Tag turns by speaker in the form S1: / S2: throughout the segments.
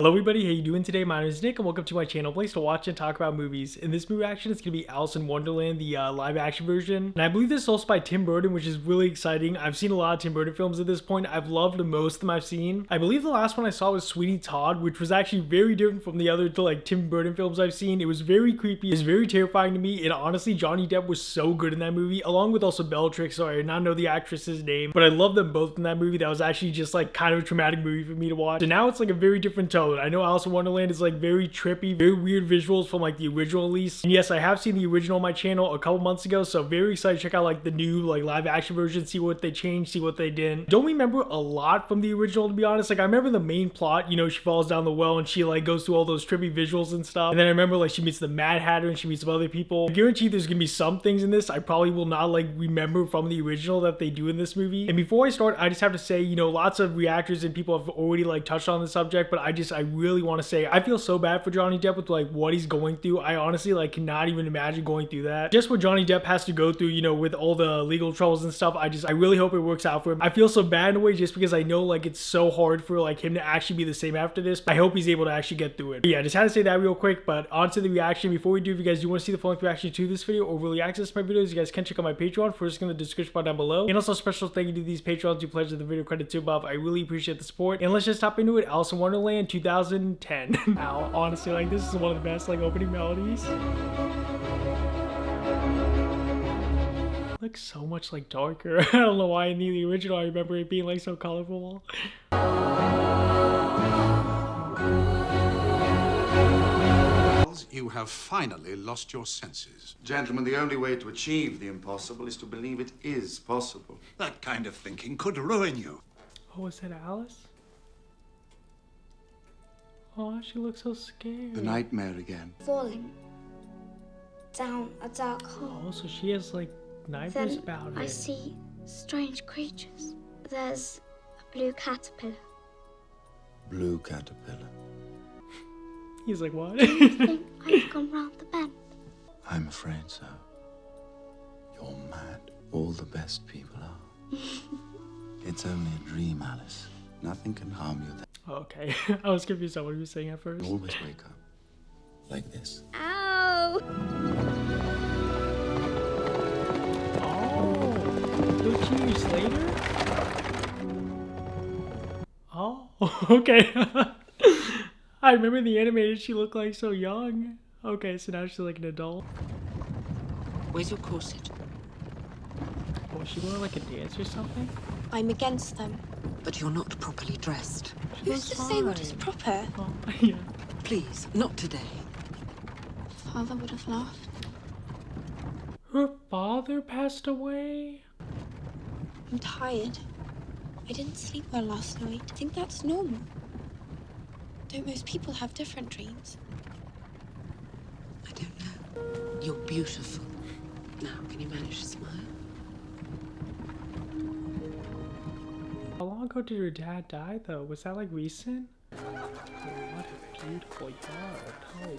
S1: Hello everybody, how you doing today? My name is Nick and welcome to my channel, place to watch and talk about movies. In this movie action, it's going to be Alice in Wonderland, the live action version. And I believe this is also by Tim Burton, which is really exciting. I've seen a lot of Tim Burton films at this point. I've loved most of them I've seen. I believe the last one I saw was Sweeney Todd, which was actually very different from the other Tim Burton films I've seen. It was very creepy, it was very terrifying to me, and honestly Johnny Depp was so good in that movie, along with also Bellatrix. Sorry, I did not know the actress's name, but I love them both in that movie. That was actually just like kind of a traumatic movie for me to watch. And now it's like a very different tone. I know Alice in Wonderland is like very trippy, very weird visuals from like the original at least. And yes, I have seen the original on my channel a couple months ago, so very excited to check out like the new like live action version, see what they changed, see what they didn't. Don't remember a lot from the original, to be honest. Like I remember the main plot, you know, she falls down the well and she like goes through all those trippy visuals and stuff. And then I remember like she meets the Mad Hatter and she meets some other people. I guarantee there's gonna be some things in this I probably will not like remember from the original that they do in this movie. And before I start, I just have to say, you know, lots of reactors and people have already like touched on the subject, but I really want to say I feel so bad for Johnny Depp with like what he's going through. I honestly like cannot even imagine going through that. Just what Johnny Depp has to go through, you know, with all the legal troubles and stuff. I really hope it works out for him. I feel so bad in a way just because I know like it's so hard for like him to actually be the same after this. I hope he's able to actually get through it. But yeah, just had to say that real quick. But on to the reaction. Before we do, if you guys do want to see the full length reaction to this video or really access my videos, you guys can check out my Patreon. First in the description bar down below. And also special thank you to these Patreons who pledged the video credit to above. I really appreciate the support. And let's just hop into it. Alice in Wonderland 2010. Now, honestly, like this is one of the best like opening melodies. Looks so much like darker. I don't know why in the original I remember it being like so colorful.
S2: You have finally lost your senses.
S3: Gentlemen, the only way to achieve the impossible is to believe it is possible.
S2: That kind of thinking could ruin you.
S1: Oh, is that Alice? Oh, she looks so scared.
S3: The nightmare again.
S4: Falling down a dark hole.
S1: Oh, so she has like nightmares
S4: Then
S1: about
S4: I
S1: it.
S4: see strange creatures. There's a blue caterpillar.
S3: Blue caterpillar.
S1: He's like, what?
S4: I think I've gone round the bend.
S3: I'm afraid so. You're mad. All the best people are. It's only a dream, Alice. Nothing can harm you.
S1: Okay, I was confused on what he was saying at first.
S3: Always wake up. Like this.
S4: Ow!
S1: Oh, 13 years later? Oh, okay. I remember in the animated she looked like so young. Okay, so now she's like an adult.
S5: Where's your corset?
S1: Was she going like a dance or something?
S6: I'm against them.
S5: But you're not properly dressed.
S1: She
S6: Who's
S1: was
S6: to say what is
S1: fine.
S6: proper?
S1: Oh, yeah.
S5: Please, not today.
S6: Father would have laughed.
S1: Her father passed away?
S6: I'm tired. I didn't sleep well last night. I think that's normal. Don't most people have different dreams?
S5: I don't know. You're beautiful. Now, can you manage to smile?
S1: How long ago did her dad die though? Was that like recent? Oh, what a beautiful yard. Oh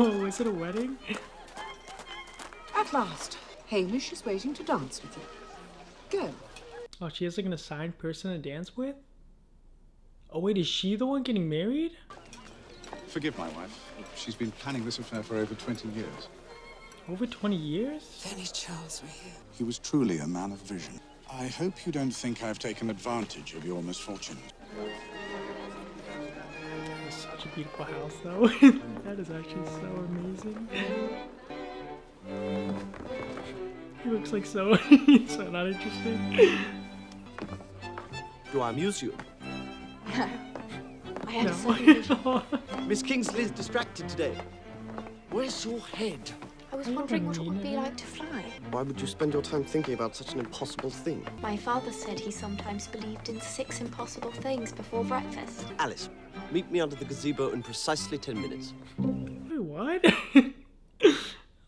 S1: wow. Was it a wedding?
S7: At last, Hamish is waiting to dance with you. Go.
S1: Oh, she has like an assigned person to dance with? Oh wait, is she the one getting married?
S2: Forgive my wife. She's been planning this affair for over 20 years.
S1: Over 20 years?
S5: If only Charles were here.
S2: He was truly a man of vision. I hope you don't think I've taken advantage of your misfortune.
S1: That is such a beautiful house though. That is actually so amazing. He looks like so, so not interesting.
S8: Do I amuse you?
S6: I had a sudden vision.
S1: No.
S8: Miss Kingsley's distracted today. Where's your head?
S6: I was
S1: Are you
S6: wondering what it
S1: mean
S6: would be
S1: it?
S6: like to fly.
S8: Why would you spend your time thinking about such an impossible thing?
S6: My father said he sometimes believed in 6 impossible things before breakfast.
S8: Alice, meet me under the gazebo in precisely 10 minutes.
S1: Wait, what?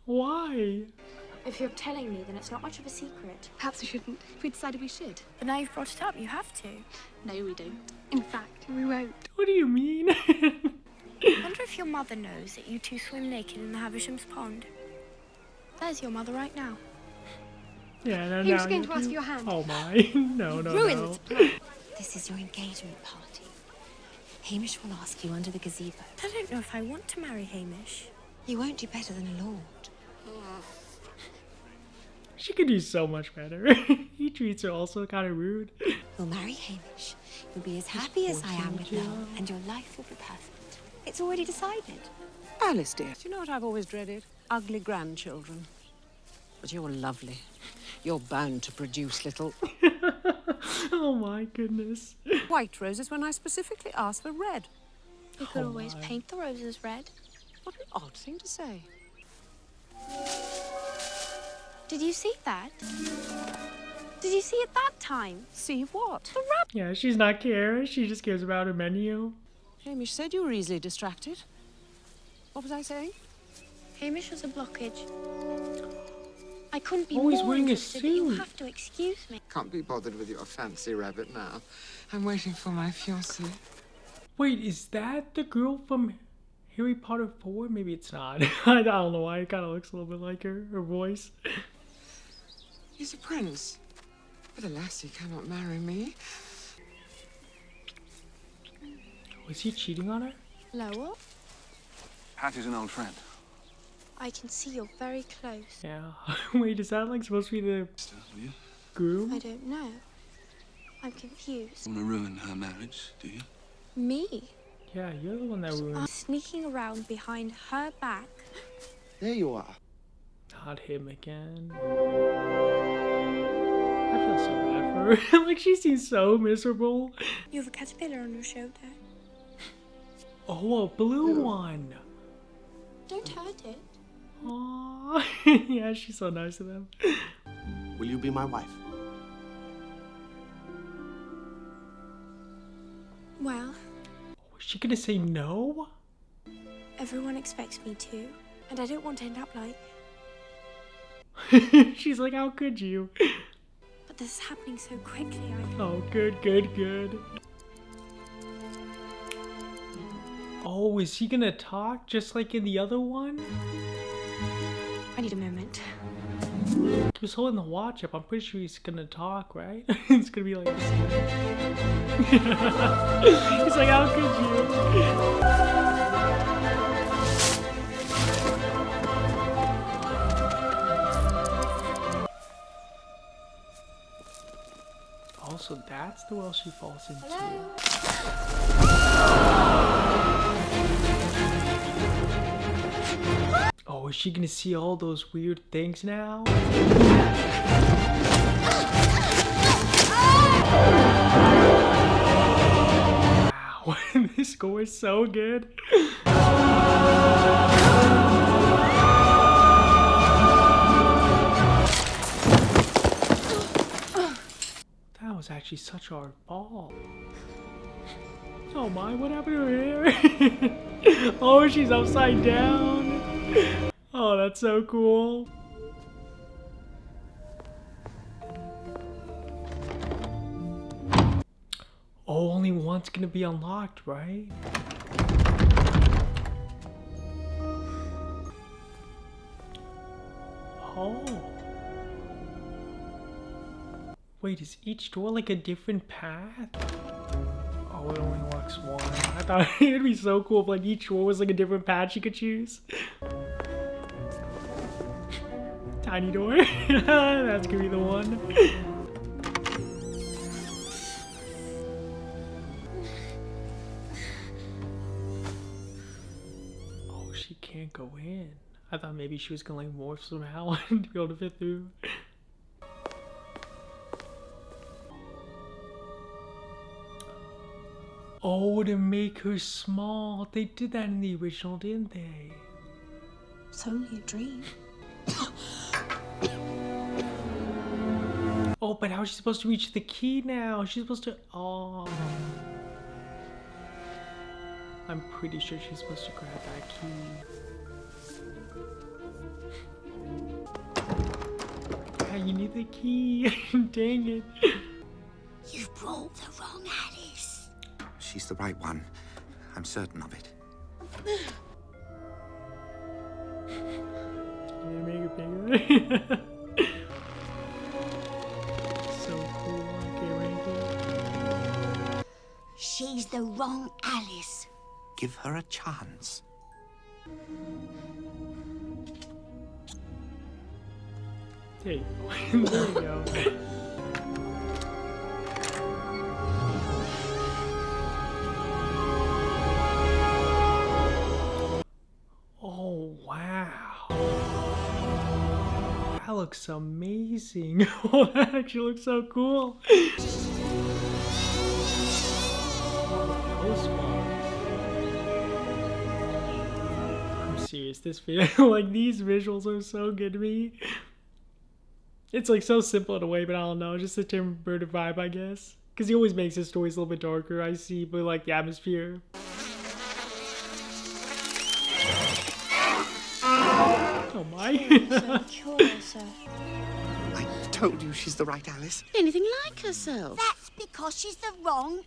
S1: Why?
S6: If you're telling me, then it's not much of a secret.
S9: Perhaps we shouldn't. We decided we should.
S6: But now you've brought it up, you have to.
S9: No, we don't. In fact, we won't.
S1: What do you mean?
S6: I wonder if your mother knows that you two swim naked in the Havisham's pond. There's your mother right now.
S1: Yeah, no,
S9: He was
S1: no,
S9: going
S1: you
S9: to ask
S1: do-
S9: for your hand.
S1: Oh my. No, no,
S9: Ruin
S1: no.
S9: this plan.
S6: This is your engagement party. Hamish will ask you under the gazebo.
S10: I don't know if I want to marry Hamish.
S6: You won't do better than a lord.
S1: She could do so much better. He treats her also kind of rude.
S6: You'll marry Hamish. You'll be as happy as I am with Mel, and your life will be perfect. It's already decided.
S7: Alice, dear, do you know what I've always dreaded? Ugly grandchildren. But you're lovely. You're bound to produce little
S1: Oh my goodness.
S7: white roses when I specifically asked for red.
S4: You could always paint the roses red.
S7: What an odd thing to say.
S4: Did you see that? Did you see it that time?
S7: See what?
S4: The rabbit.
S1: Yeah, she's not caring. She just cares about her menu.
S7: Hamish said you were easily distracted. What was I saying?
S4: Hamish has a blockage. I couldn't be
S1: Oh, he's
S4: more
S1: wearing a
S4: interested, but you
S1: suit.
S4: have to excuse me.
S3: Can't be bothered with your fancy rabbit now. I'm waiting for my fiancé.
S1: Wait, is that the girl from Harry Potter 4? Maybe it's not. I don't know why. It kind of looks a little bit like her voice.
S3: He's a prince. But alas, he cannot marry me.
S1: Was he cheating on her?
S4: Lower?
S2: Hattie's an old friend.
S4: I can see you're very close.
S1: Yeah. Wait, is that like supposed to be the
S2: Will you?
S1: groom?
S4: I don't know. I'm confused.
S2: Want to ruin her marriage, do you?
S4: Me?
S1: Yeah, you're the one that ruined.
S4: Sneaking around behind her back.
S8: There you are.
S1: Not him again. I feel so bad for her. Like, she seems so miserable.
S4: You have a caterpillar on your shoulder.
S1: Oh, a blue one.
S4: Don't hurt it.
S1: Aww. Yeah, she's so nice to them.
S8: Will you be my wife?
S4: Well,
S1: Is she gonna say no?
S4: everyone expects me to. And I don't want to end up like...
S1: She's like, how could you?
S4: But this is happening so quickly,
S1: Oh, good, good, good. Oh, is he gonna talk just like in the other one?
S4: I need a moment.
S1: He was holding the watch up. I'm pretty sure he's gonna talk, right? It's gonna be like this. He's like, how could you? Also, that's the well she falls into. Oh, is she gonna see all those weird things now? Wow, this score is so good. That was actually such a hard ball. Oh my, what happened to her hair? Oh, she's upside down. Oh, that's so cool. Oh, only one's gonna be unlocked, right? Oh. Wait, is each door like a different path? Oh, it only unlocks one. I thought it'd be so cool if like each door was like a different path you could choose. Tiny door. That's gonna be the one. Oh, she can't go in. I thought maybe she was gonna like morph somehow to be able to fit through. Oh, to make her small. They did that in the original, didn't they?
S6: It's only a dream.
S1: Oh, but how is she supposed to reach the key now? She's supposed to... Oh. I'm pretty sure she's supposed to grab that key. Yeah, you need the key. Dang it.
S5: You brought the wrong Alice.
S3: She's the right one. I'm certain of it.
S1: Can I make it bigger? So cool. I can't wait.
S5: She's the wrong Alice.
S11: Give her a chance.
S1: There you go. There you go. Oh, wow. That looks amazing. Oh, that actually looks so cool. I'm serious, this video, like, these visuals are so good to me. It's like so simple in a way, but I don't know, just a Tim Burton vibe, I guess. Because he always makes his stories a little bit darker, I see, but like the atmosphere. Oh my.
S6: So curious,
S11: I told you she's the right Alice.
S5: Anything like herself.
S12: That's because she's the wrong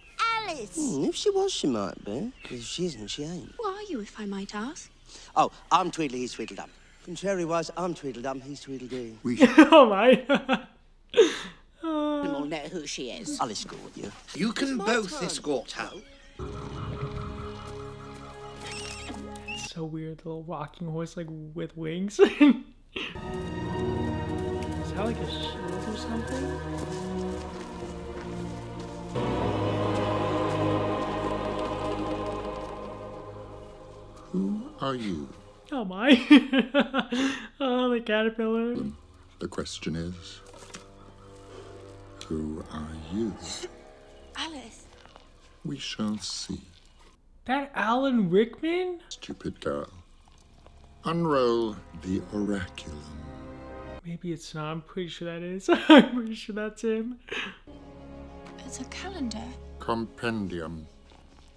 S12: Alice.
S8: If she was, she might be. If she isn't, she ain't.
S6: Who are you, if I might ask?
S8: Oh, I'm Tweedledee, he's Tweedledum. Contrary-wise, I'm Tweedledum, he's Tweedledee.
S1: Oh my.
S5: We'll know who she is.
S8: I'll escort you.
S11: You can both escort her.
S1: It's so weird, the little rocking horse like with wings. Is that like a shield or something?
S13: Who are you?
S1: Oh my. Oh, the caterpillar.
S13: The question is, who are you?
S6: Alice.
S13: We shall see.
S1: That Alan Rickman?
S13: Stupid girl. Unroll the oraculum.
S1: Maybe it's not. I'm pretty sure that is. I'm pretty sure that's him.
S6: It's a calendar.
S13: Compendium.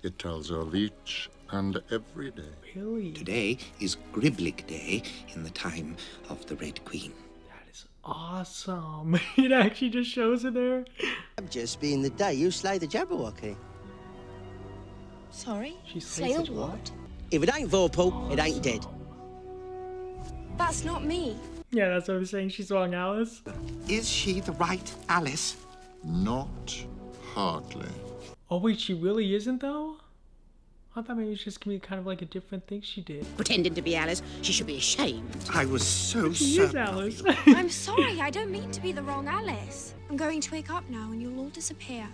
S13: It tells of each and every day.
S1: Really?
S11: Today is Griblick Day in the time of the Red Queen.
S1: That is awesome. It actually just shows it there.
S8: I'm just being the day you slay the Jabberwocky.
S6: Sorry?
S1: She slays
S6: Slay
S1: it
S6: what?
S8: If it ain't Vorpal, it ain't dead.
S6: That's not me.
S1: Yeah, that's what I was saying. She's wrong, Alice.
S11: Is she the right Alice?
S13: Not hardly.
S1: Oh wait, she really isn't though? I thought maybe it's just gonna be kind of like a different thing she did.
S5: Pretending to be Alice, she should be ashamed.
S11: I was so
S1: She is
S11: certain of
S1: Alice.
S11: you.
S6: I'm sorry, I don't mean to be the wrong Alice. I'm going to wake up now and you'll all disappear.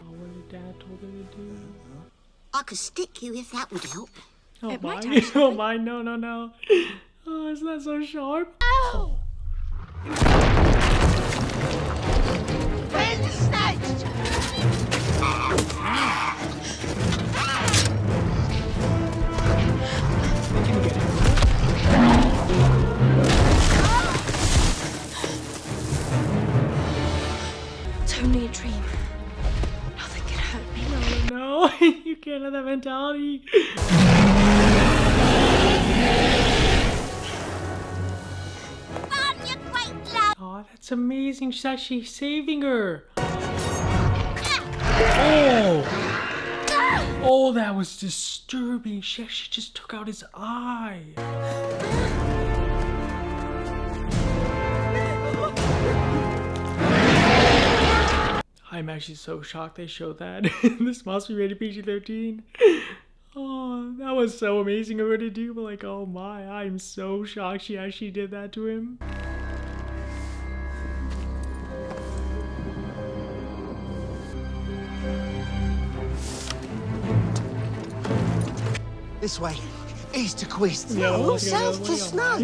S1: Oh, what her dad told her to do.
S12: I could stick you if that would help.
S1: Oh
S6: It
S1: my,
S6: might actually.
S1: oh my, no, no, no. Oh, isn't that so sharp?
S12: Oh! Where's the snake?
S6: It's only a dream. Nothing can hurt me.
S1: No, you can't have that mentality.
S12: Mom, you great love.
S1: Oh, that's amazing. She's actually saving her. Oh! Oh, that was disturbing. She actually just took out his eye. I'm actually so shocked they showed that. This must be rated PG-13. Oh, that was so amazing of her to do, but like, oh my, I'm so shocked she actually did that to him.
S11: This way. East to Quist.
S1: Yeah,
S11: No,
S1: let's go
S11: south to
S1: that way,
S11: Snug.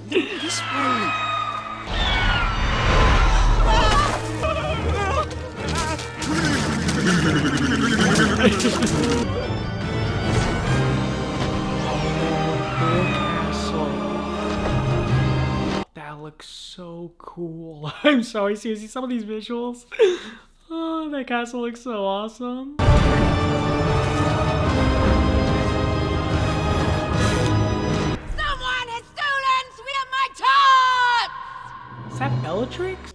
S11: This way.
S1: That looks so cool. I'm sorry, seriously, some of these visuals. Oh, that castle looks so awesome.
S12: Someone has stolen three of my tarts!
S1: Is that Bellatrix?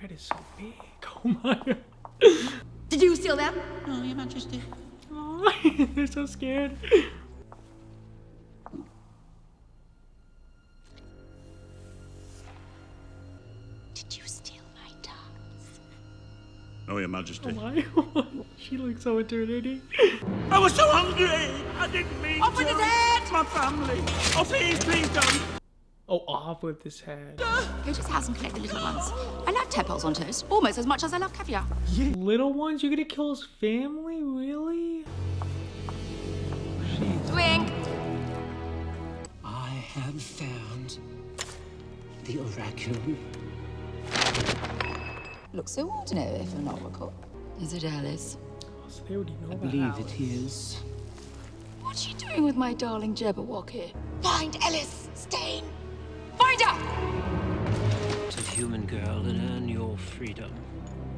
S1: Red is so big. Oh my.
S12: Did you steal them?
S5: No, Your Majesty.
S1: Oh, they're so scared.
S6: Did you steal my tarts?
S2: No Oh, Your Majesty.
S1: Oh my. She looks so intimidating.
S14: I was so hungry. I didn't mean
S12: Off with his head!
S14: My family. Oh, please don't.
S1: Oh, off with his head.
S12: Go to his house and collect the little ones. I love tadpoles on toast, almost as much as I love caviar.
S1: Little ones? You're gonna kill his family? Really?
S12: Swing!
S11: I have found the oracle.
S15: Looks so ordinary for an oracle. Is it Alice?
S1: Oh, so they already know
S11: I
S1: about
S11: believe
S1: Alice.
S11: it is.
S15: What's she doing with my darling Jabberwocky?
S12: Find Ellis! Stain! Find her!
S14: To human girl and earn your freedom.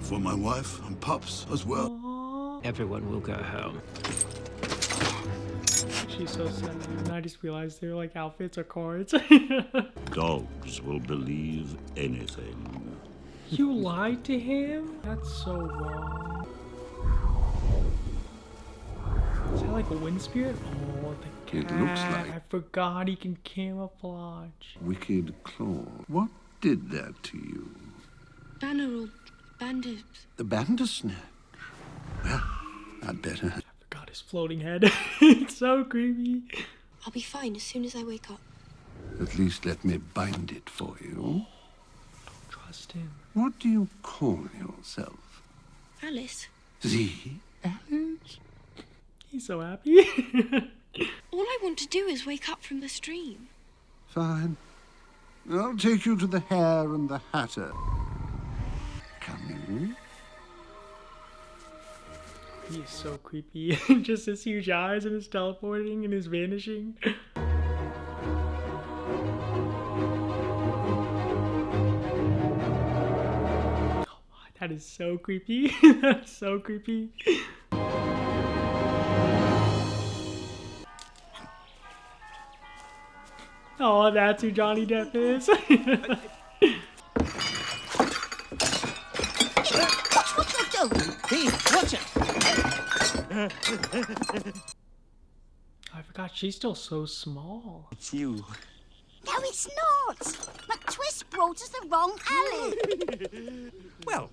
S2: For my wife and pups as well.
S1: Aww.
S14: Everyone will go home.
S1: She's so sad. And I just realized they're like outfits or cards.
S2: Dogs will believe anything.
S1: You lied to him? That's so wrong. Is that like a wind spirit? Oh, the cat.
S3: It looks like-
S1: I forgot he can camouflage.
S3: Wicked Claw. What did that to you?
S6: Banner or bandit?
S3: The Bandersnatch. Well, I'd better.
S1: Forgot his floating head. It's so creepy.
S6: I'll be fine as soon as I wake up.
S3: At least let me bind it for you.
S1: Trust him.
S3: What do you call yourself?
S6: Alice,
S3: The Alice?
S1: He's so happy.
S6: all I want to do is wake up from the stream.
S3: Fine. I'll take you to the Hare and the Hatter. Coming.
S1: He's so creepy. Just his huge eyes and his teleporting and his vanishing. That is so creepy. That's so creepy. Oh, that's who Johnny Depp is.
S12: Watch what you're doing!
S14: Hey, watch it!
S1: I forgot she's still so small.
S14: It's you.
S12: No, it's not! McTwist brought us the wrong alley!
S14: Well,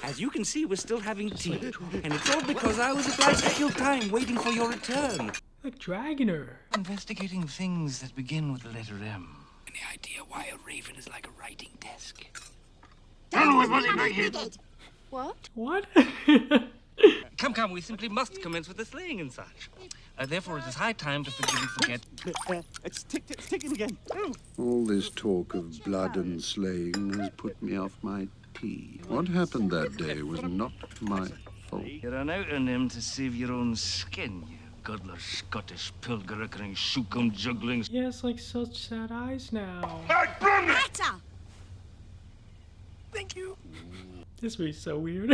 S14: as you can see, we're still having tea. And it's all because I was obliged to kill time waiting for your return.
S1: Like dragging her.
S11: Investigating things that begin with the letter M.
S14: Any idea why a raven is like a writing desk?
S6: What?
S1: What?
S11: Come, we simply must commence with the slaying and such. Therefore, it is high time to forgive and forget.
S14: It's ticking again.
S3: All this talk of blood and slaying has put me off my tea. What happened that day was not my fault.
S11: You're an out on him to save your own skin, you godless Scottish pilgerickering shookum juggling.
S1: He has like such sad eyes now.
S12: Hatter!
S14: Thank you.
S1: This movie's so weird.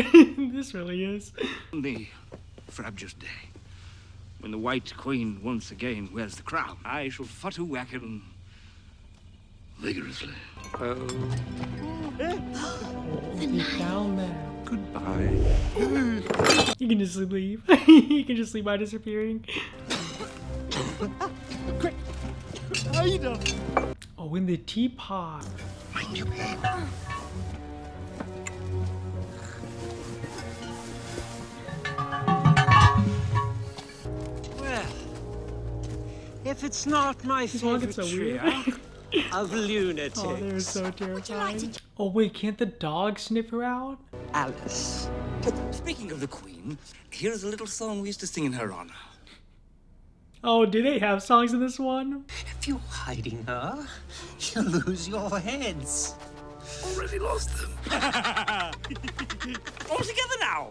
S1: This really is.
S11: The frabjous day, when the White Queen once again wears the crown, I shall futterwacken vigorously.
S1: He found that.
S3: Goodbye.
S1: You can just leave. You can just leave by disappearing.
S14: Quick! How you doing?
S1: Oh, in the teapot.
S11: Mind you,
S14: Well, if it's not my
S1: He's walking
S14: favorite
S1: so weird.
S14: trio of lunatics.
S1: Oh, they're so terrifying. Oh wait, can't the dog sniff her out?
S14: Alice.
S11: Speaking of the Queen, here's a little song we used to sing in her honor.
S1: Oh, do they have songs in this one?
S14: If you're hiding her, you'll lose your heads.
S11: Already lost them. All together now.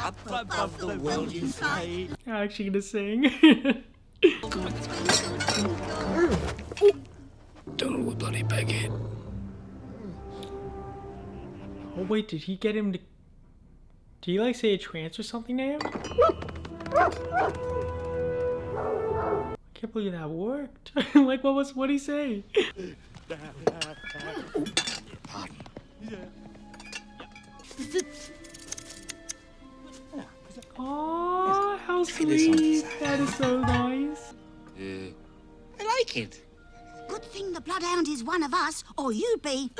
S14: Up above the world you fly.
S1: I'm actually gonna sing.
S11: Don't bloody beg it.
S1: Oh wait, did he get him to... Did he like say a trance or something to him? I can't believe that worked. Like what did he say?
S11: Pardon.
S1: Oh, how sweet. That is so nice.
S11: I like it.
S12: Good thing the Bloodhound is one of us, or you'd be...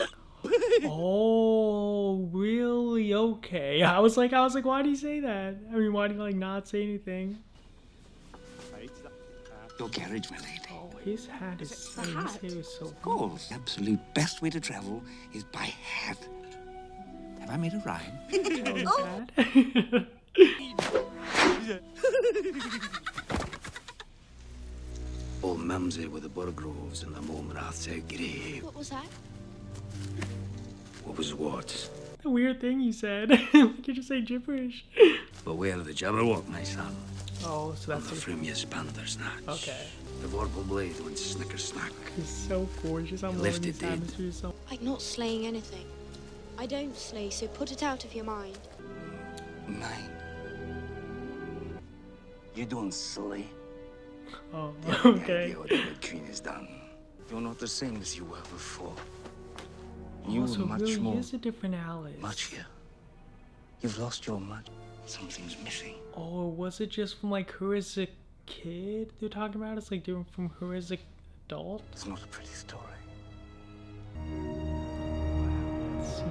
S1: Oh, really? Okay. I was like, why do you say that? I mean, why do you like not say anything?
S14: Your carriage, my lady.
S1: Oh, his hat is.
S14: It's a
S1: I mean,
S14: hat.
S1: his hair is so
S14: Of course. The absolute best way to travel is by hat. Have I made a rhyme? Old Mumsy with the Burgroves and the moment I said grave.
S6: What was that?
S14: What was what?
S1: The weird thing you said. Like you just say gibberish.
S14: Beware the Jabberwock, my son.
S1: Oh, so that's
S14: the frumious panther snatch.
S1: Okay.
S14: The vorpal blade went snicker snack.
S1: He's so gorgeous. I'm loving this atmosphere so.
S6: I'm not slaying anything. I don't slay, so put it out of your mind.
S14: Mine. You don't slay.
S1: Oh,
S14: The
S1: okay.
S14: idea what the Red Queen has done. You're not the same as you were before. You
S1: Oh, so
S14: were much
S1: really
S14: more.
S1: is a different Alice.
S14: Muchier. You've lost your much. Something's missing.
S1: Oh, was it just from like her as a kid they're talking about? It's like different from her as an adult?
S14: It's not a pretty story.
S1: Let's see.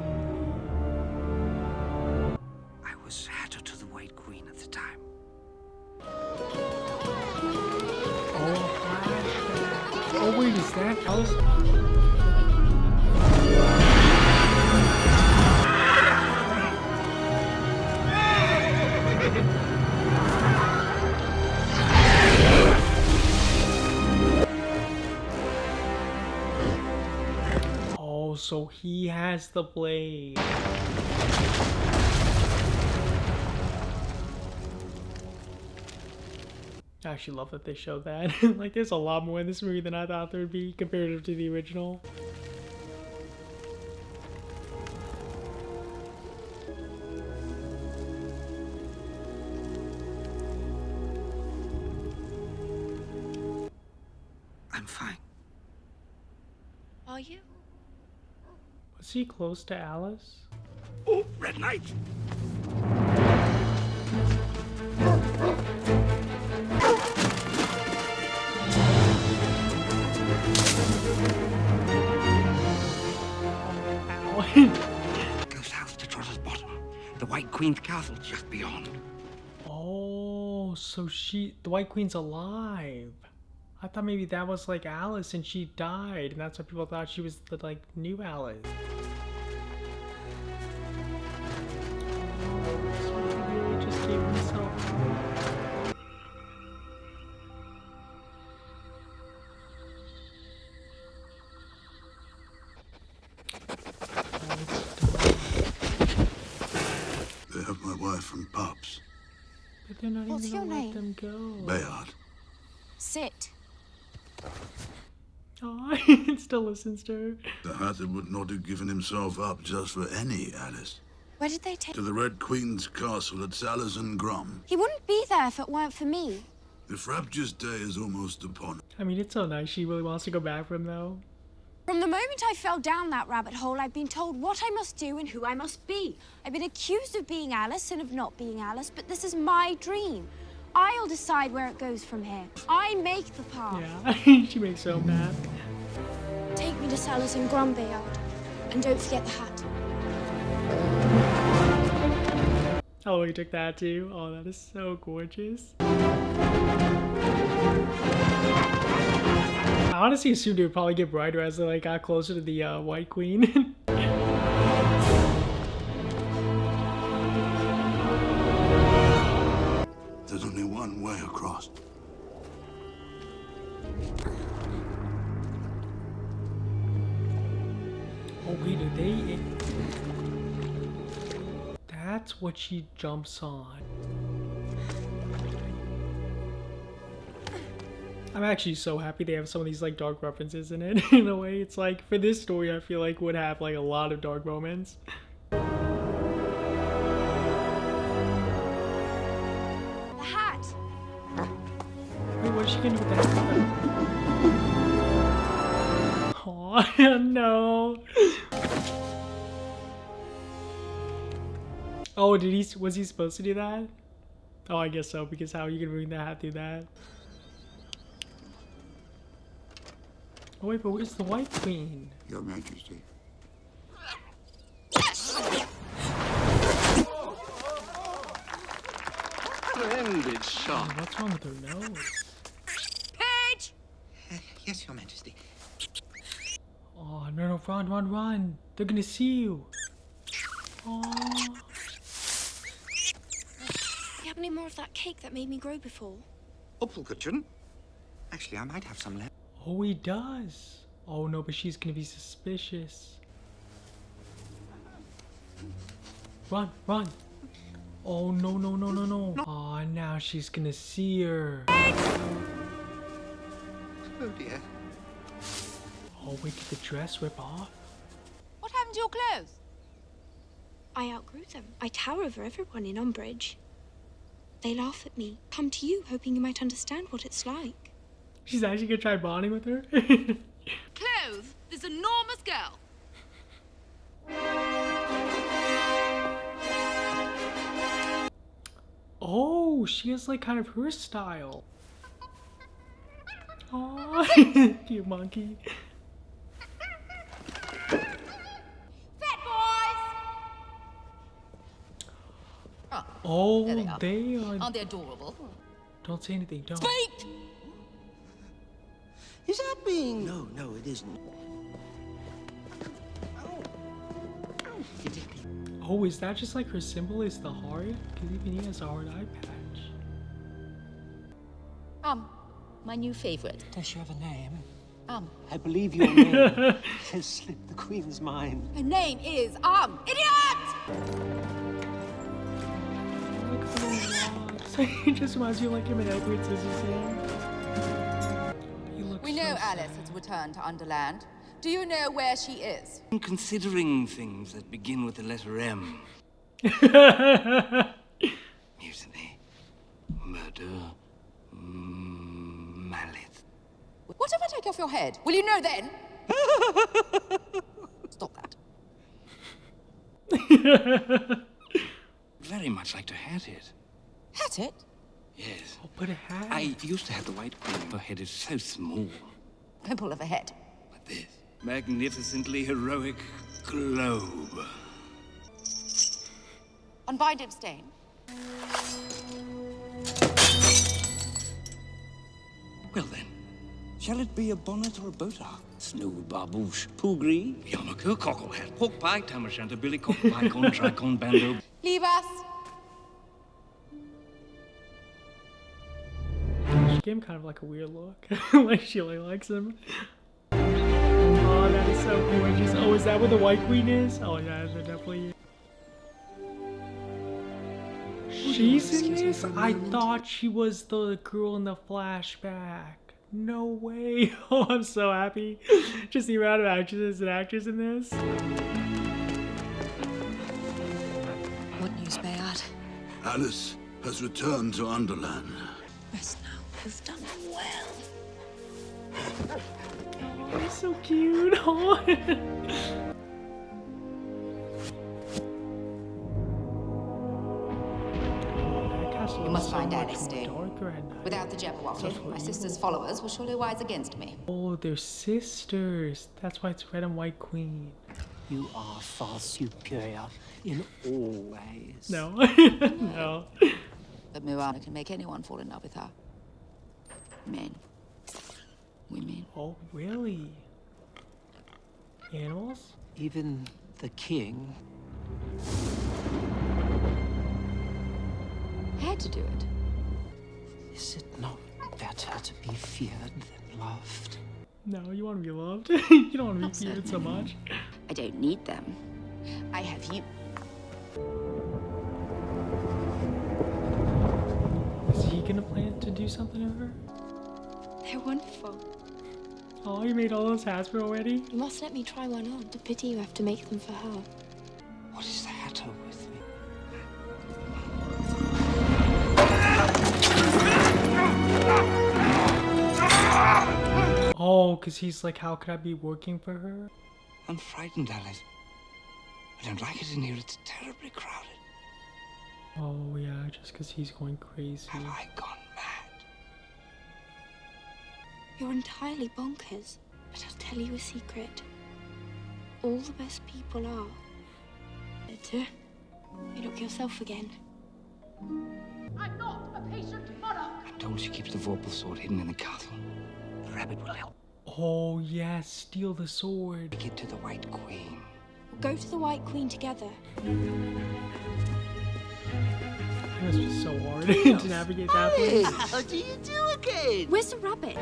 S14: I was Hatter to the White Queen at the time.
S1: Oh, wait, is that Alice? Oh, so he has the blade. I actually love that they showed that. Like, there's a lot more in this movie than I thought there would be comparative to the original.
S14: I'm fine.
S6: Are you?
S1: Was he close to Alice?
S14: Oh, Red Knight! Go south to Trotter's Bottom. The White Queen's castle just beyond.
S1: Oh, so the White Queen's alive. I thought maybe that was like Alice and she died, and that's why people thought she was the like new Alice. Oh, so he really just gave himself.
S2: They have my wife and pups.
S1: But they're not
S6: What's
S1: even
S6: your
S1: gonna
S6: name?
S1: let them go.
S2: Bayard.
S6: Sit.
S1: Oh, he still listens to her.
S2: The Hatter would not have given himself up just for any Alice.
S6: Where did they take
S2: To the Red Queen's castle at Salazar Grum.
S6: He wouldn't be there if it weren't for me.
S2: The Frabjous day is almost upon us.
S1: I mean, it's so nice she really wants to go back for him, though.
S6: From the moment I fell down that rabbit hole, I've been told what I must do and who I must be. I've been accused of being Alice and of not being Alice, but this is my dream. I'll decide where it goes from here. I make the path.
S1: Yeah, she makes so mad.
S6: Take me to Salazar Grum, Bayard, and don't forget the hat.
S1: Oh, he took that too. Oh, that is so gorgeous. I honestly assumed it would probably get brighter as they like got closer to the White Queen.
S2: There's only one way across.
S1: Oh wait, are they? That's what she jumps on. I'm actually so happy they have some of these like dark references in it. In a way, it's like for this story, I feel like would have like a lot of dark moments.
S6: The hat!
S1: Wait, what's she gonna do with that? Oh no! Oh, was he supposed to do that? Oh, I guess so, because how are you gonna bring the hat through that? Oh wait, but where's the White Queen?
S2: Your Majesty.
S14: splendid shot.
S1: What's wrong with her nose?
S16: Page!
S14: Yes, Your Majesty.
S1: Oh, no, run. They're gonna see you. Oh.
S6: Do you have any more of that cake that made me grow before?
S14: Uppelkuchen? Actually, I might have some left.
S1: Oh, he does. Oh no, but she's gonna be suspicious. Run. Oh, no. Oh, now she's gonna see her.
S14: Oh dear.
S1: Oh, wait, did the dress rip off?
S16: What happened to your clothes?
S6: I outgrew them. I tower over everyone in Umbridge. They laugh at me, come to you, hoping you might understand what it's like.
S1: She's actually gonna try bonding with her?
S16: Clothes this enormous girl.
S1: Oh, she has like kind of her style. Oh, cute monkey. Oh, they are.
S15: Aren't they adorable?
S1: Don't say anything. Don't.
S15: Speak!
S8: Is that being... No, it isn't.
S1: Oh, is that just like her symbol is the heart? Because even he has a hard eye patch.
S15: My new favorite.
S17: Does she have a name?
S8: I believe your name has slipped the Queen's mind.
S16: Her name is, idiot!
S1: He just reminds you like him and Edward Scissorhands.
S15: We know Alice has returned to Wonderland. Do you know where she is?
S11: I'm considering things that begin with the letter M. Mutiny. Murder. Malice.
S15: What if I take off your head? Will you know then? Stop that.
S11: Very much like to hat it.
S15: Hat it?
S11: Yes.
S1: Oh, put a hat.
S11: I used to have the White Queen. Her head is so small.
S15: Pimple of a head.
S11: But this magnificently heroic globe.
S15: Unbind him, Stain.
S11: Well then, shall it be a bonnet or a bow tie? Snood, barbouche, pougri, yarmulke, cockle hat, pork pie, tam o' shanter, billy cock, bicon, tricon, bando.
S15: Leave us.
S1: She gave him kind of like a weird look. Like she really likes him. Oh, that is so gorgeous. Oh, is that where the White Queen is? Oh yeah, they're definitely. She's in this? I thought she was the girl in the flashback. No way. Oh, I'm so happy. Just the amount of actresses and actors in this.
S10: What news, Bayard?
S2: Alice has returned to Wonderland.
S10: Rest now. You've done well.
S1: Oh, he's so cute. Oh.
S15: You must find Alice, Stain. Without the Jabberwocky, my sister's followers will surely rise against me.
S1: Oh, they're sisters. That's why it's Red and White Queen.
S8: You are far superior in all ways.
S1: No. No.
S15: But Moana can make anyone fall in love with her. Men. Women.
S1: Oh, really? Animals?
S8: Even the king.
S15: Had to do it.
S8: Is it not better to be feared than loved?
S1: No, you want to be loved. You don't want to be feared so much.
S15: I don't need them. I have you.
S1: Is he gonna plan to do something to her?
S6: They're wonderful.
S1: Oh, you made all those hats for already?
S6: You must let me try one on. It's a pity you have to make them for her.
S8: What is the matter with me?
S1: Oh, because he's like, how could I be working for her?
S11: I'm frightened, Alice. I don't like it in here. It's terribly crowded.
S1: Oh, yeah, just because he's going crazy.
S11: Have I gone mad?
S6: You're entirely bonkers. But I'll tell you a secret. All the best people are. Better. You look yourself again.
S16: I'm not a patient monarch.
S11: I'm told she keeps the vorpal sword hidden in the castle. The rabbit will help.
S1: Oh yes, steal the sword.
S11: Take it to the White Queen.
S6: Go to the White Queen together.
S1: It must be so hard to navigate that place.
S8: How do you do again?
S6: Where's the rabbit?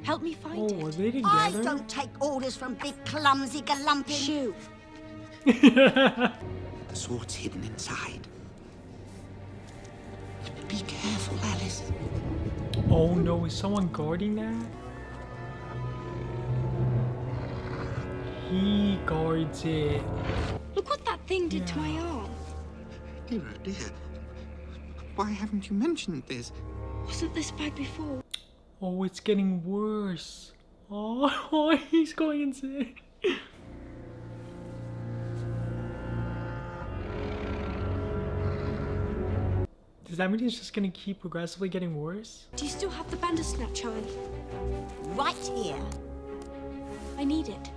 S6: Help me find
S1: Oh, are
S6: it.
S1: they together?
S12: I don't take orders from big clumsy galumping.
S6: Shoot.
S3: The sword's hidden inside. Be careful, Alice.
S1: Oh no, is someone guarding that? He guards it.
S6: Look what that thing did to my arm.
S3: Dear, oh dear. Why haven't you mentioned this?
S6: Wasn't this bad before?
S1: Oh, it's getting worse. Oh, he's going insane. Does that mean it's just gonna keep progressively getting worse?
S6: Do you still have the Bandersnatch eye?
S12: Right here.
S6: I need it.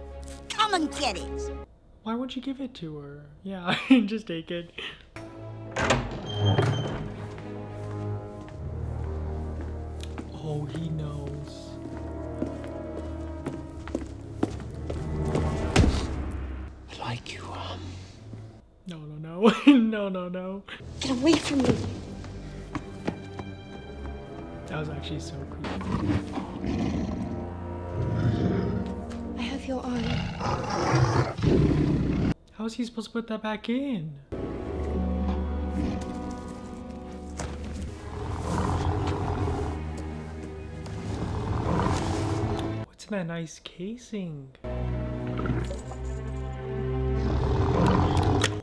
S12: Come and get it.
S1: Why won't you give it to her? Yeah, just take it. Oh, he knows.
S11: I like you,
S1: No, no, no. No, no, no.
S6: Get away from me.
S1: That was actually so cool.
S6: I have your eye.
S1: How is he supposed to put that back in? What's in that nice casing?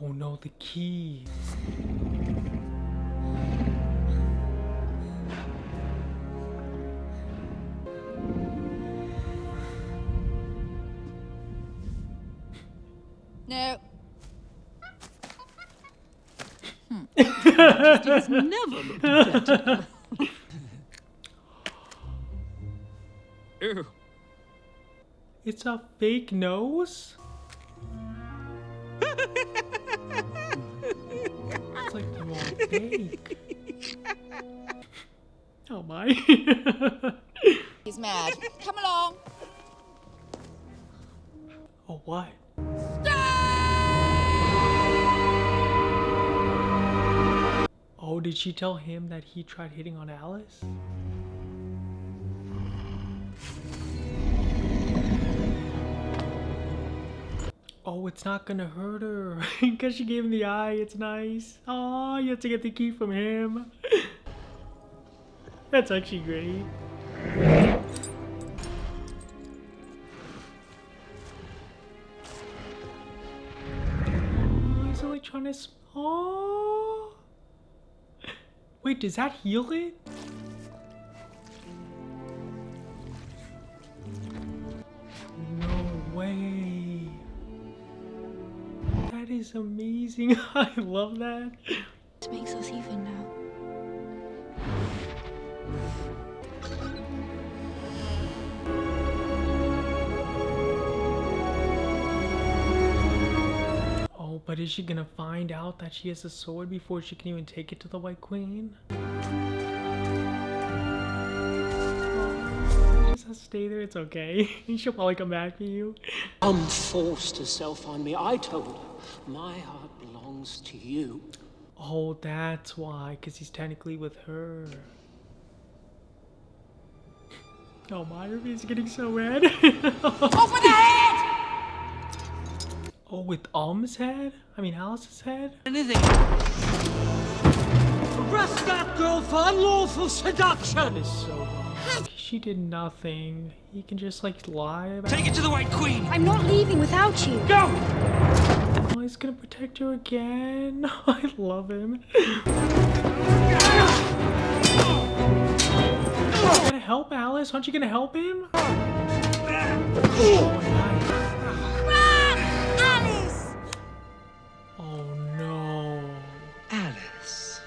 S1: Oh no, the key.
S16: No.
S7: It's never looked better.
S11: Ew.
S1: It's a fake nose? It's like they're all fake. Oh my.
S16: He's mad. Come along.
S1: Oh, what? Oh, did she tell him that he tried hitting on Alice? Oh, it's not gonna hurt her because she gave him the eye. It's nice. Oh, you have to get the key from him. That's actually great. Oh, he's only trying to. Oh. Wait, does that heal it? No way. That is amazing. I love that.
S6: It makes us even now.
S1: Oh, but is she gonna find out that she has a sword before she can even take it to the White Queen? Just has to stay there, it's okay. She'll probably come back for you.
S17: Forced herself on me. I told her, my heart belongs to you.
S1: Oh, that's why, because he's technically with her. Oh, my is getting so red.
S16: Over the head!
S1: Oh, with head? I mean, Alice's head?
S17: Anything. Arrest that girl for unlawful seduction!
S1: That is so wrong. She did nothing. He can just, like, lie about
S11: Take it to the White Queen!
S6: I'm not leaving without you.
S11: Go!
S1: Oh, he's gonna protect her again. I love him. You gotta help Alice. Aren't you gonna help him? Oh, nice.
S12: Run, Alice!
S1: Oh no.
S11: Alice.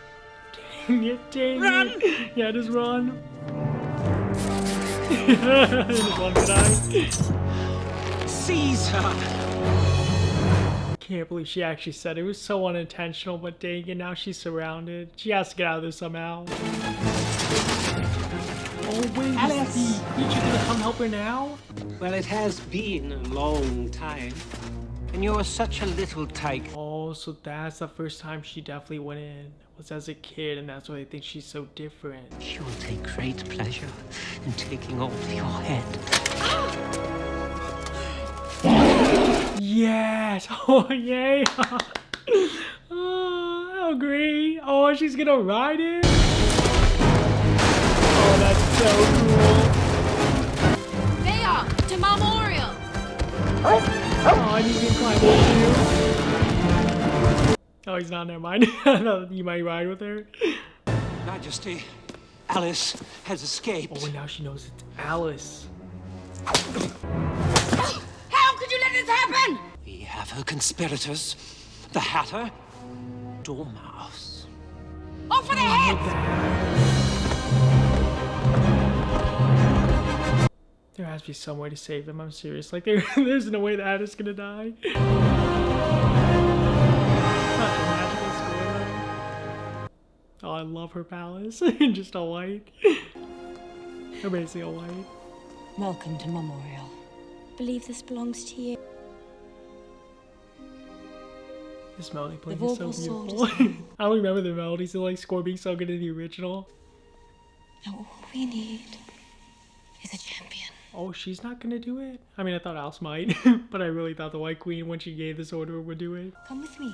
S1: Dang it, dang it. Yeah, just run. Just one could I.
S17: Seize her!
S1: can't believe she actually said it. It was so unintentional, but dang it, now she's surrounded. She has to get out of there somehow. Oh wait,
S17: Alice!
S1: is the creature gonna come help her now?
S17: Well, it has been a long time. And you're such a little tyke.
S1: Oh, so that's the first time she definitely went in. Was as a kid, and that's why they think she's so different.
S17: She will take great pleasure in taking off your head.
S1: Yes! Oh, yay! Oh, how great! Oh, she's gonna ride it? Oh, that's so cool.
S6: They are to Memorial.
S1: Oh, and he's gonna climb it too. Oh, he's not, never mind. No, you might ride with her.
S17: Majesty, Alice has escaped.
S1: Oh, and now she knows it's Alice.
S16: How could you let this happen?
S17: We have her conspirators. The Hatter, Dormouse.
S16: Off for the head!
S1: There has to be some way to save them. I'm serious. Like, there's no way that is gonna die. Such a magical square. Oh, I love her palace. Just all white. Or basically all white.
S10: Welcome to Memorial.
S4: I believe this belongs to you.
S1: This melody playing
S10: The
S1: is so
S10: vocal
S1: beautiful.
S10: soul is
S1: I don't remember the melodies. They're like score being so good in the original.
S10: Now all we need is a champion.
S1: Oh, she's not gonna do it? I mean, I thought Alice might, but I really thought the White Queen, when she gave this order, would do it.
S10: Come with me.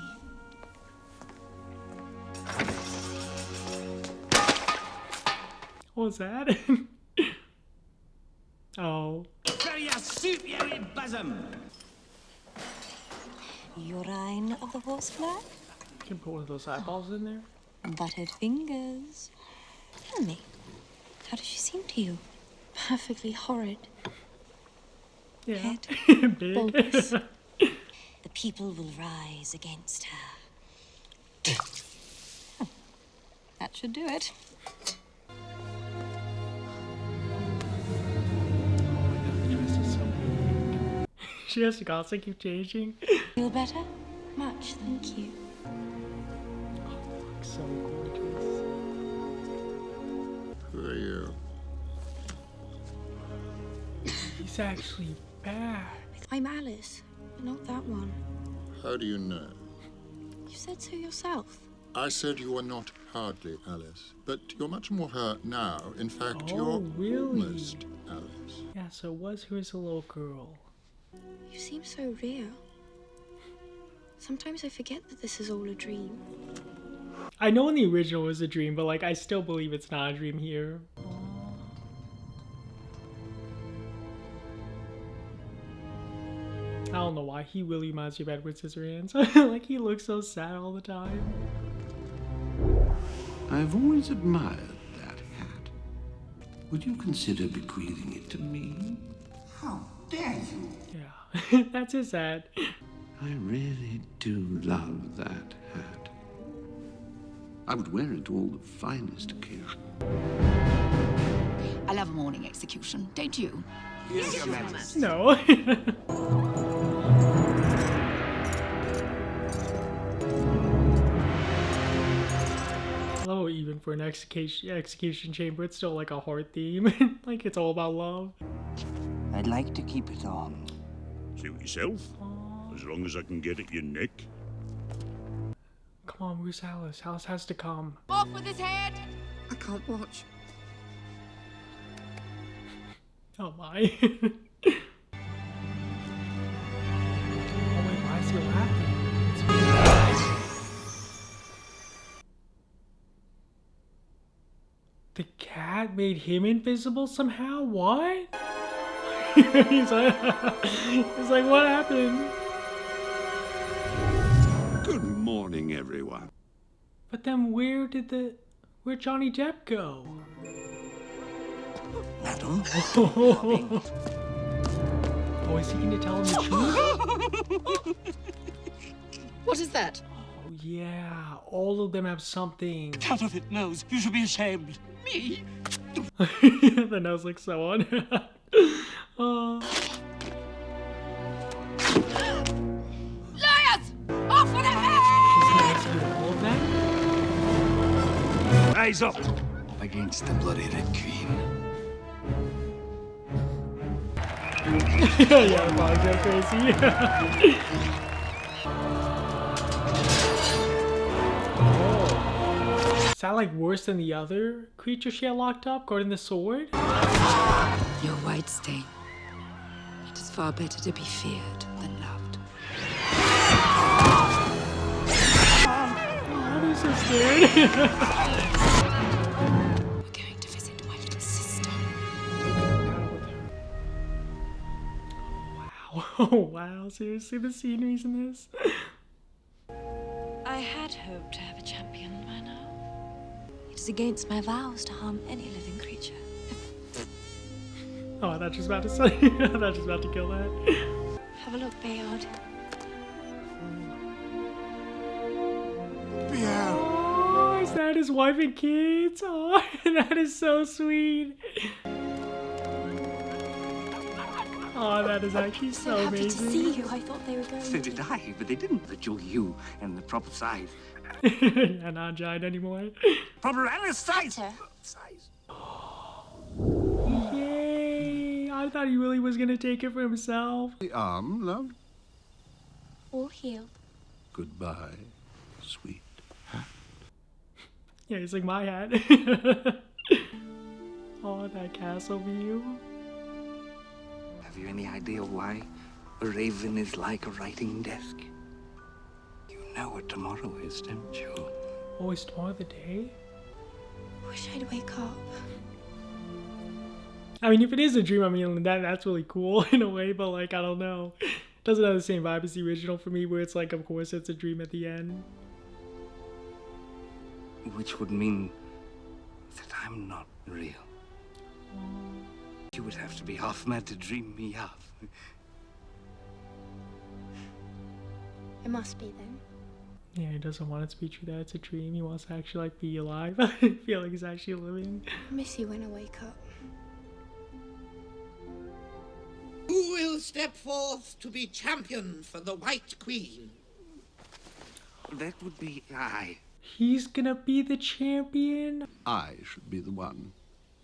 S1: What was that? Oh.
S10: Urine of the horse flag?
S1: You can put one of those eyeballs in there.
S10: Buttered fingers. Tell me, how does she seem to you?
S4: Perfectly horrid.
S1: Yeah.
S10: Head,
S1: Big.
S10: bulbous. The people will rise against her. That should do it.
S1: She has to constantly keep changing.
S10: Feel better?
S4: Much, thank you.
S1: So gorgeous.
S13: Who are you?
S1: He's actually back.
S4: I'm Alice, not that one.
S13: How do you know?
S4: You said so yourself.
S13: I said you were not hardly Alice, but you're much more her now. In fact,
S1: Oh,
S13: you're
S1: really?
S13: almost Alice.
S1: Yeah, so it was her as a little girl.
S4: You seem so real. Sometimes I forget that this is all a dream.
S1: I know in the original it was a dream, but like I still believe it's not a dream here. I don't know why, he really reminds me of Edward Scissorhands. Like, he looks so sad all the time.
S3: I've always admired that hat. Would you consider bequeathing it to me?
S11: How dare you?
S1: Yeah, that's his hat.
S3: I really do love that hat. I would wear it to all the finest occasions.
S16: I love a morning execution, don't you?
S11: Yes, Your Majesty.
S1: No. Oh, even for an execution chamber, it's still like a heart theme. Like it's all about love.
S8: I'd like to keep it on.
S18: Suit yourself. As long as I can get at your neck.
S1: Come on, where's Alice? Alice has to come.
S16: Off with his head!
S11: I can't watch.
S1: Oh my. Oh wait, why is he laughing? The cat made him invisible somehow? What? he's like, what happened?
S3: Good morning, everyone.
S1: But then where'd Johnny Depp go?
S8: Madam?
S1: Oh, is he gonna tell him the truth?
S7: What is that?
S1: Oh yeah, all of them have something.
S17: Counterfeit nose. You should be ashamed.
S16: Me?
S1: The nose looks so on.
S16: Liars!
S11: Eyes up! Against the bloody Red Queen.
S1: Yeah, the bombs go crazy. Oh. Is that like worse than the other creature she had locked up, guarding the sword?
S5: Your white stain. It is far better to be feared than loved.
S1: Oh, I'm so scared.
S5: We're going to visit my little sister.
S1: Wow. Oh, wow. Seriously, the sceneries in this?
S10: I had hoped to have a champion by now. It is against my vows to harm any living creature.
S1: Oh, I thought she was about to say. I thought she was about to kill that.
S10: Have a look, Bayard.
S1: Oh, is that his wife and kids? Oh, that is so sweet. Oh, that is actually so
S10: Happy
S1: amazing.
S10: to see you. I thought they were going
S11: So did I, but they didn't. But you and the proper size.
S1: Yeah, not giant anymore.
S11: Proper Alice size!
S1: Yay! I thought he really was gonna take it for himself.
S13: The arm, love.
S10: all healed.
S3: Goodbye, sweet.
S1: Yeah, it's like my hat. Oh, that castle view.
S11: Have you any idea why a raven is like a writing desk? You know what tomorrow is, don't you?
S1: Oh, is tomorrow the day?
S10: Wish I'd wake up.
S1: I mean, if it is a dream, I mean, that's really cool in a way, but like, I don't know. It doesn't have the same vibe as the original for me, where it's like, of course, it's a dream at the end.
S11: Which would mean that I'm not real. You would have to be half mad to dream me of.
S4: It must be then.
S1: Yeah, he doesn't want it to be true that it's a dream. He wants to actually like be alive. I feel like he's actually living.
S4: I miss you when I wake up.
S19: Who will step forth to be champion for the White Queen?
S11: That would be I.
S1: He's gonna be the champion?
S3: I should be the one.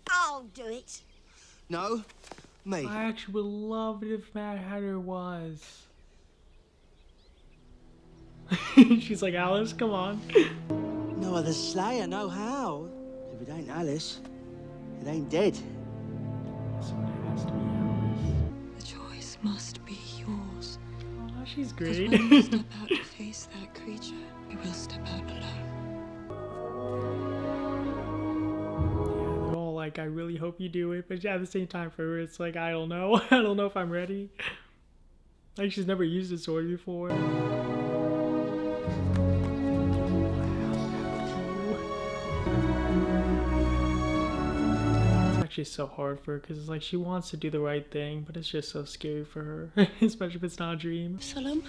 S12: I'll do it.
S8: No, me.
S1: I actually would love it if Mad Hatter was. She's like, Alice, come on.
S8: No other slayer, no how. If it ain't Alice, it ain't dead.
S1: So it has to be Alice.
S10: The choice must be yours.
S1: Oh, she's
S10: Because
S1: great.
S10: when we step out to face that creature, we will step out alone.
S1: Yeah, they're all like, I really hope you do it. But yeah, at the same time, for her, it's like, I don't know. I don't know if I'm ready. Like, she's never used a sword before. It's so hard for her because it's like she wants to do the right thing, but it's just so scary for her, especially if it's not a dream.
S10: Absalom?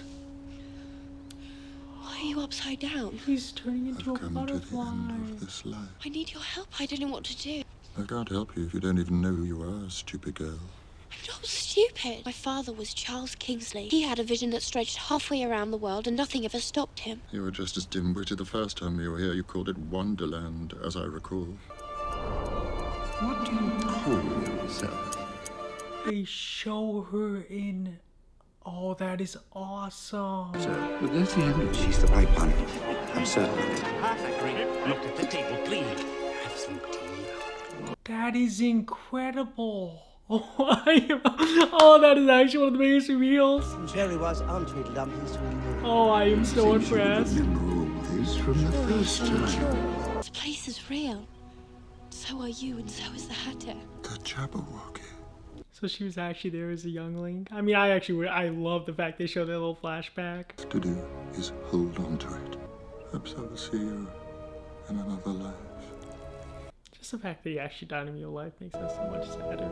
S10: Why are you upside down?
S1: He's turning into a
S13: Come
S1: butterfly.
S13: to the end of this life.
S10: I need your help. I don't know what to do.
S13: I can't help you if you don't even know who you are, stupid girl.
S10: I'm not stupid. My father was Charles Kingsley. He had a vision that stretched halfway around the world and nothing ever stopped him.
S13: You were just as dim-witted the first time you were here. You called it Wonderland, as I recall.
S3: What do you call yourself?
S1: They show her in... Oh, that is awesome.
S3: So,
S11: But that's the end.
S3: she's the right one. I'm certain of it.
S14: Look at the table, please. Have some tea.
S1: That is incredible. Oh, that is actually one of the biggest reveals.
S8: And Cherry was, I'm Tweedledum, he's Tweedledum.
S1: Oh, I am so impressed.
S13: Remember all this from the first time.
S10: This place is real. So are you, and so is the Hatter.
S13: The Jabberwocky.
S1: So she was actually there as a youngling. I mean, I love the fact they show that little flashback.
S13: To do is hold on to it. Perhaps I will see you in another life.
S1: Just the fact that he actually died in real life makes us so much sadder.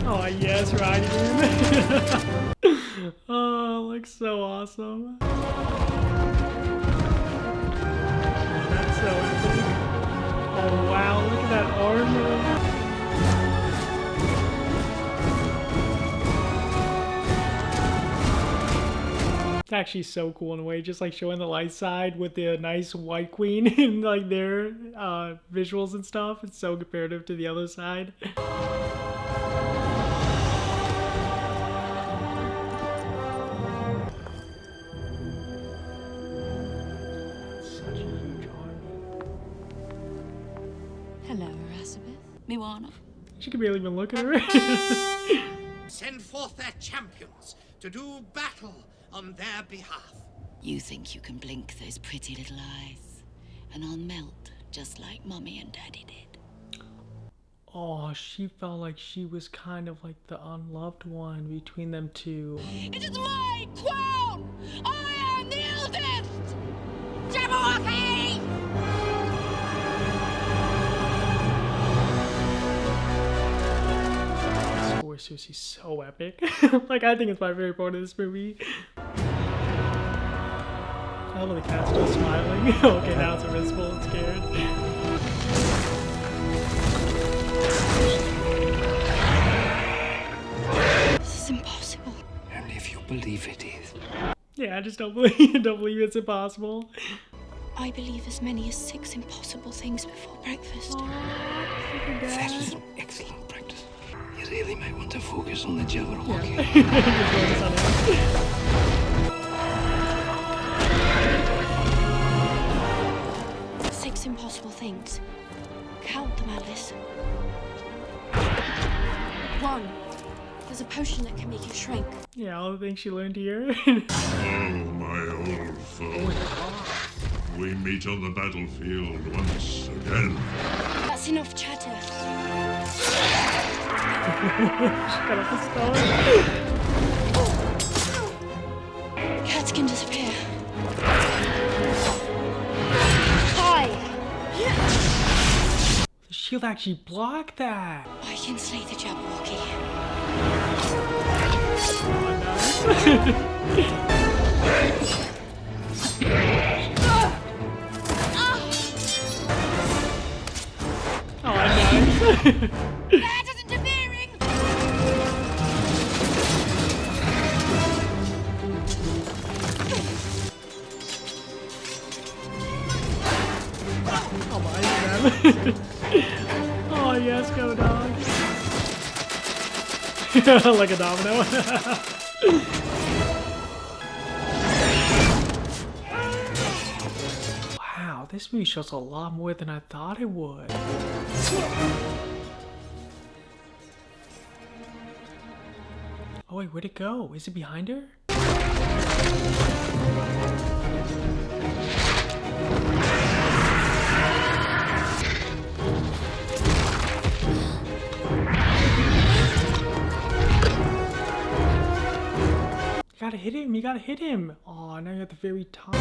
S1: Oh yes, riding him. Oh, looks so awesome. Oh, that's so epic. Oh wow, look at that armor. actually so cool in a way, just like showing the light side with the nice white queen and like their visuals and stuff. It's so comparative to the other side. Such a huge army.
S9: Hello, Elizabeth. Miwana.
S1: She could barely even look at her.
S19: Send forth their champions to do battle on their behalf.
S16: You think you can blink those pretty little eyes, and I'll melt just like Mummy and Daddy did.
S1: Oh, she felt like she was kind of like the unloved one between them two.
S16: It is my crown! I am the eldest! Jabberwocky!
S1: Score is seriously so epic. Like, I think it's my favorite part of this movie. I love the cat's still smiling. Okay, now it's invisible and scared.
S10: This is impossible.
S11: Only if you believe it is.
S1: Yeah, I just don't believe it's impossible.
S10: I believe as many as 6 impossible things before breakfast.
S11: That is an excellent practice. You really might want to focus on the Jabberwocky.
S10: Six impossible things. Count them, Alice. 1. There's a potion that can make you shrink.
S1: Yeah, all the things she learned here.
S18: Oh, my old foe. We meet on the battlefield once again.
S10: That's enough chatter.
S1: She got off the stone.
S10: Cats can disappear. Hi!
S1: The shield actually blocked that.
S10: I can slay the Jabberwocky.
S1: Oh, nice.
S16: That is interfering!
S1: Oh my god. Oh yes, go dog. Like a domino. Wow, this movie shows a lot more than I thought it would. Oh wait, where'd it go? Is it behind her? You gotta hit him, you gotta hit him. Oh, now you're at the very top.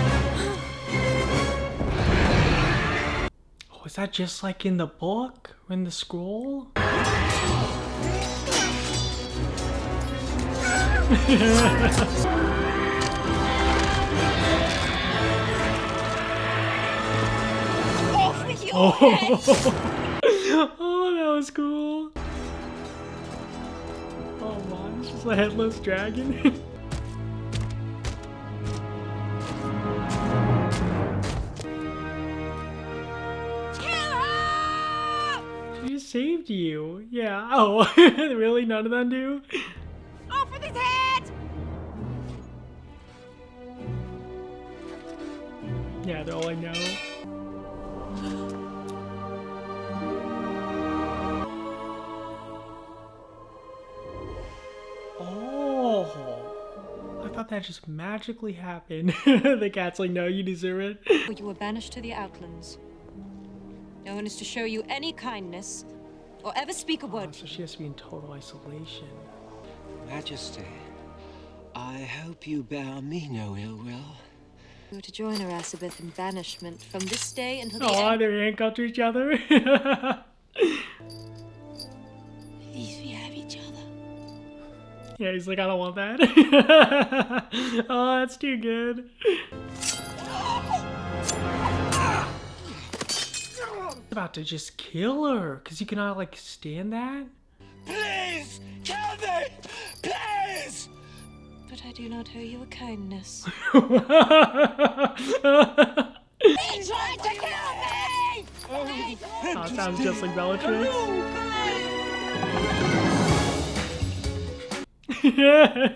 S1: Oh, is that just like in the book? Or in the scroll?
S16: Off with your
S1: Oh.
S16: head!
S1: Oh, that was cool. Oh my, it's just a headless dragon. She just saved you. Yeah. Oh, really? None of them do?
S16: Off with his head!
S1: Yeah, they're all I know. Oh, I thought that just magically happened. The cat's like, no, you deserve it.
S20: You were banished to the Outlands. No one is to show you any kindness or ever speak a word.
S1: So she has to be in total isolation.
S17: Majesty, I hope you bear me no ill will.
S20: You were to join Elizabeth in banishment from this day until the
S1: Oh,
S20: end.
S1: they're handcuffed to each other.
S10: At least we have each other.
S1: Yeah, he's like, I don't want that. Oh, that's too good. About to just kill her because you cannot like stand that.
S11: Please, kill me! Please!
S20: But I do not owe you a kindness.
S12: He tried to kill me!
S1: Oh, sounds just like Bellatrix.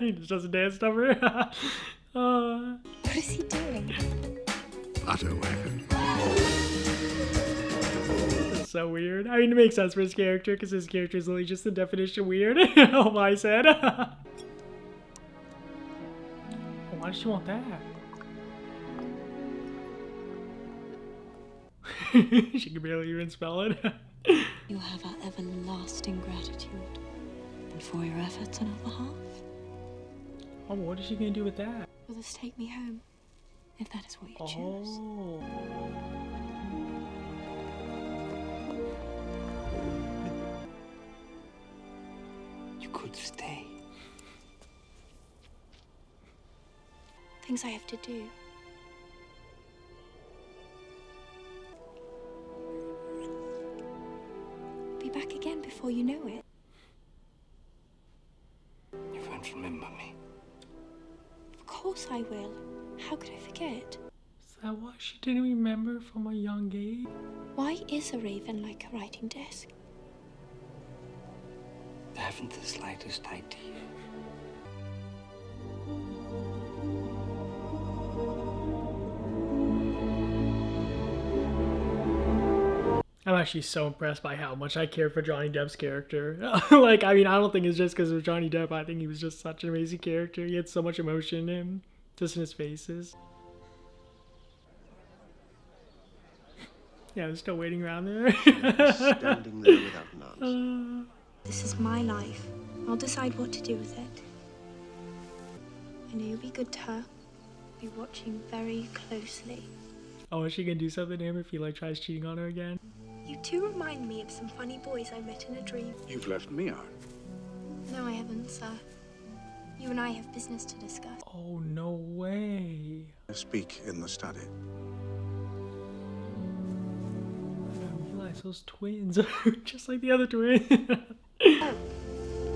S1: He just does a dance number.
S6: What is he doing?
S13: Butter wagon.
S1: That's so weird. I mean, it makes sense for his character because his character is literally just the definition of weird. Oh, my said. Why does she want that? She can barely even spell it.
S20: You have our everlasting gratitude. And for your efforts on our behalf.
S1: Oh, what is she gonna do with that?
S20: Will this take me home? If that is what you choose.
S1: Oh.
S14: You could stay.
S10: Things I have to do. Be back again before you know it.
S14: You won't remember me.
S10: Of course I will. How could I forget?
S1: Is that why she didn't remember from a young age?
S10: Why is a raven like a writing desk?
S14: I haven't the slightest idea.
S1: I'm actually so impressed by how much I cared for Johnny Depp's character. Like, I mean, I don't think it's just because of Johnny Depp. I think he was just such an amazing character. He had so much emotion in him, just in his faces. Yeah, I'm still waiting around there.
S8: Standing there without an answer.
S10: This is my life. I'll decide what to do with it. I know you'll be good to her. Be watching very closely.
S1: Oh, is she gonna do something to him if he like tries cheating on her again?
S10: You two remind me of some funny boys I met in a dream.
S2: You've left me out.
S10: No, I haven't, sir. You and I have business to discuss.
S1: Oh, no way.
S2: I speak in the study.
S1: I didn't realize those twins are just like the other twin.
S10: Oh,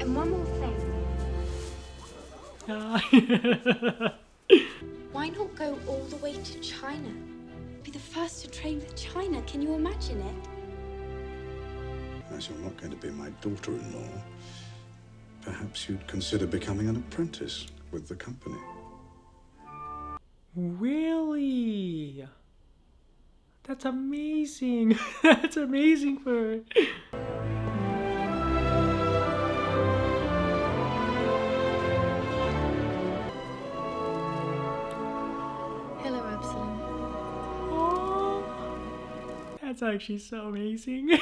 S10: and one more thing. Why not go all the way to China? Be the first to train with China. Can you imagine it?
S2: As you're not going to be my daughter-in-law, perhaps you'd consider becoming an apprentice with the company.
S1: Really? That's amazing. That's amazing for her.
S10: Hello, Absalom.
S1: Oh, that's actually so amazing.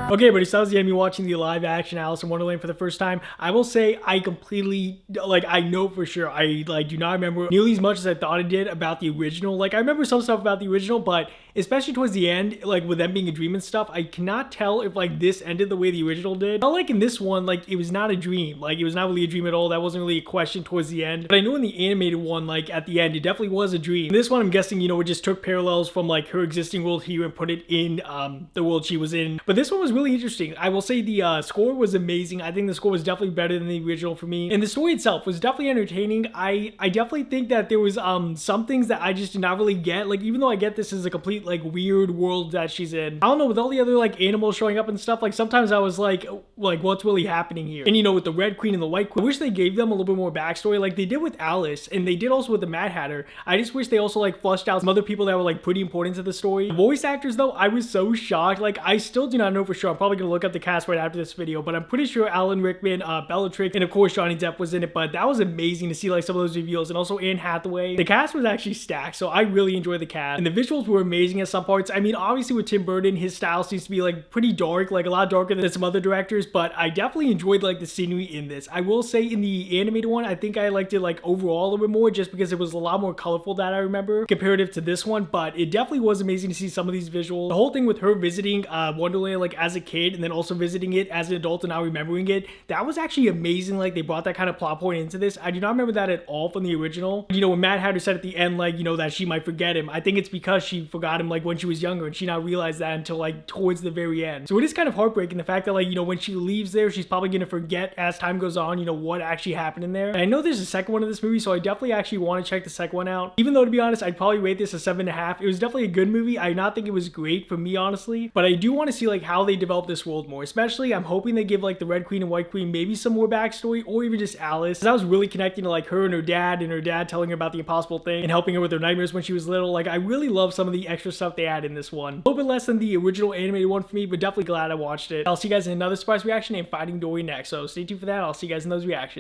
S1: Okay, but so that was the end of me watching the live action Alice in Wonderland for the first time. I will say I completely, I know for sure, I do not remember nearly as much as I thought I did about the original. I remember some stuff about the original, but especially towards the end, with them being a dream and stuff, I cannot tell if this ended the way the original did. Not like in this one, it was not a dream. It was not really a dream at all. That wasn't really a question towards the end. But I know in the animated one, at the end, it definitely was a dream. In this one, I'm guessing, it just took parallels from her existing world here and put it in the world she was in. But this one was really interesting. I will say the score was amazing. I think the score was definitely better than the original for me. And the story itself was definitely entertaining. I definitely think that there was some things that I just did not really get. Even though I get this is a complete weird world that she's in. I don't know, with all the other animals showing up and stuff, sometimes I was like what's really happening here? And with the Red Queen and the White Queen, I wish they gave them a little bit more backstory like they did with Alice and they did also with the Mad Hatter. I just wish they also flushed out some other people that were pretty important to the story. The voice actors though, I was so shocked. I still do not know for sure. I'm probably gonna look up the cast right after this video, but I'm pretty sure Alan Rickman, Bellatrix, and of course Johnny Depp was in it. But that was amazing to see some of those reveals, and also Anne Hathaway. The cast was actually stacked, so I really enjoyed the cast, and the visuals were amazing at some parts. I mean, obviously with Tim Burton, his style seems to be pretty dark, a lot darker than some other directors, but I definitely enjoyed the scenery in this. I will say in the animated one, I think I liked it overall a little bit more just because it was a lot more colorful that I remember comparative to this one, but it definitely was amazing to see some of these visuals. The whole thing with her visiting Wonderland as as a kid and then also visiting it as an adult and now remembering it, that was actually amazing. Like, they brought that kind of plot point into this. I do not remember that at all from the original. You know, when Mad Hatter said at the end, like, you know, that she might forget him, I think it's because she forgot him, like, when she was younger, and she not realized that until, like, towards the very end. So it is kind of heartbreaking, the fact that, like, you know, when she leaves there, she's probably gonna forget as time goes on, you know, what actually happened in there. And I know there's a second one of this movie, so I definitely actually want to check the second one out. Even though, to be honest, I'd probably rate this a 7.5. It was definitely a good movie. I do not think it was great for me, honestly, but I do want to see, like, how they develop this world more. Especially, I'm hoping they give, like, the Red Queen and White Queen maybe some more backstory, or even just Alice, because I was really connecting to, like, her and her dad telling her about the impossible thing and helping her with her nightmares when she was little. Like, I really love some of the extra stuff they had in this one. A little bit less than the original animated one for me, but definitely glad I watched it. I'll see you guys in another surprise reaction and Finding Dory next, so stay tuned for that. I'll see you guys in those reactions.